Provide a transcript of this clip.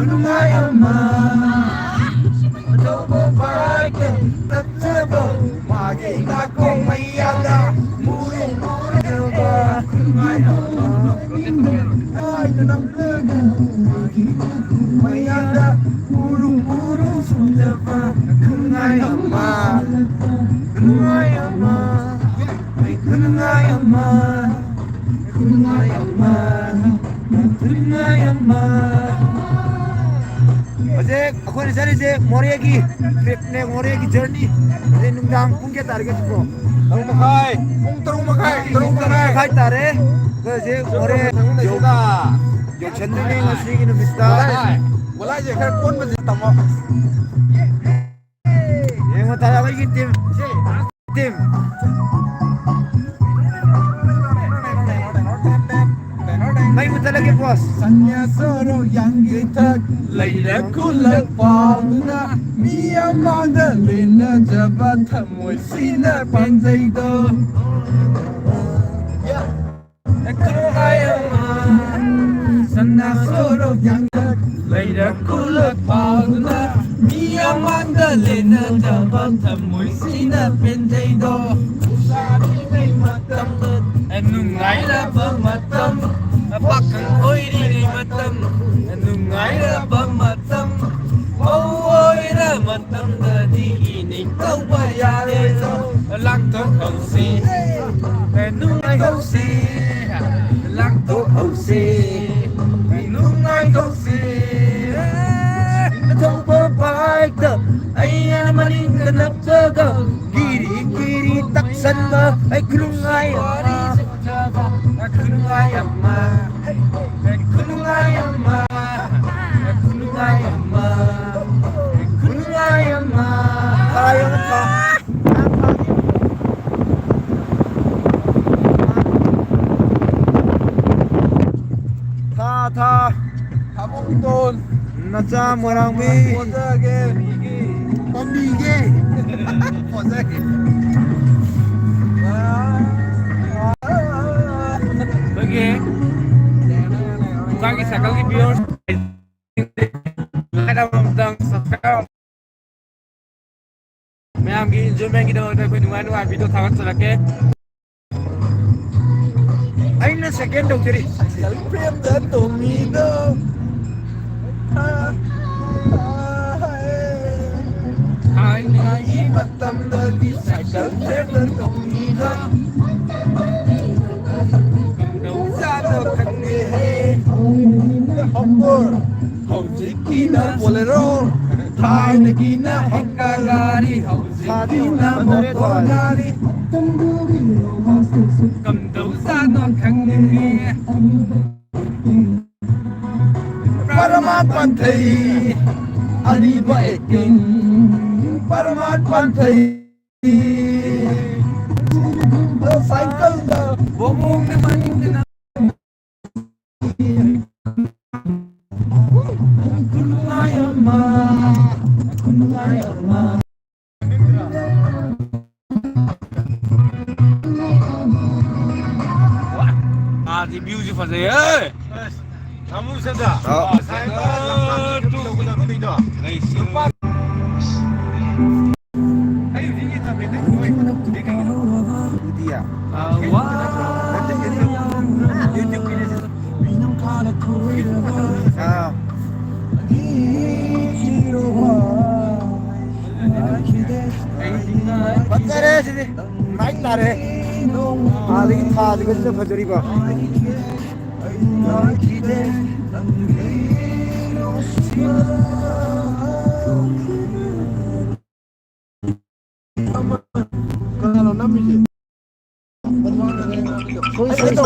kunungayama Tobo barake Tatabo Magi kako mayada Muru muru kunungayama Ay nanang laga Magi kako mayada Muru muru sundaba Kunungayama Kunungayama Ay kunungayama Kunungayama Kunungayama 어제 거기 자리제 모래기 트랙 모래기 저니 어제 농장 공개 따르게 주고 무카이 뽕따롱 무카이 따래 그제 모래 요가 요 전등에 쓰기는 비슷다 몰라 이제 그 꼰만 담아 얘뭐 다야가 이기 팀 May mutalagi boss. Sanya soro yang kita Laila kulak pangna Myanmar da lena jabat thamoy sina panjai do Kunungayama Sanya soro yang kita Laila kulak pangna Myanmar da lena jabat thamoy sina panjai do Usari may matam Nungay na bang matam Bakang oy di matam Nungay na bang matam Oy na matam Na di inig tao bayari Lang to hậu si Nungay hậu si Lang to hậu si Nungay hậu si Thong bơ bạch tờ Ay na maning ganap tờ gờ Kiri tak san ma Ay kunungayama Kunungayama Kunungayama Kunungayama Kunungayama Kaya mo ka Ta Habong doon Natsa morang mi Pozage Pambige Pozage Okay. Kaki sakal ki bior. Ada mamdang sakal. मैं आपकी enjoyment की तरफ कोई नुमान हुआ video थावत चला के आई ना second डॉक्टरी प्रेम द तोमीदो आई नहीं मतम द दी साइकिल प्रेम द तोमीदो Hojikina bolero, Thainakina hekagari, Hojikina mokonari, Kamdosa no kangni, Paramat Pantai, Aliba Ekin, Paramat Pantai, the cycle, the Bomong the money. Kunungayama Kunungayama Ah, the beautiful day, eh? Kamu sedar? Oh, saya tu guna tidak. Ayo ini tapi dia. Bakare sini, naik lari. Lagi thad gitu fajri ba. Kalau nama sih. Itu.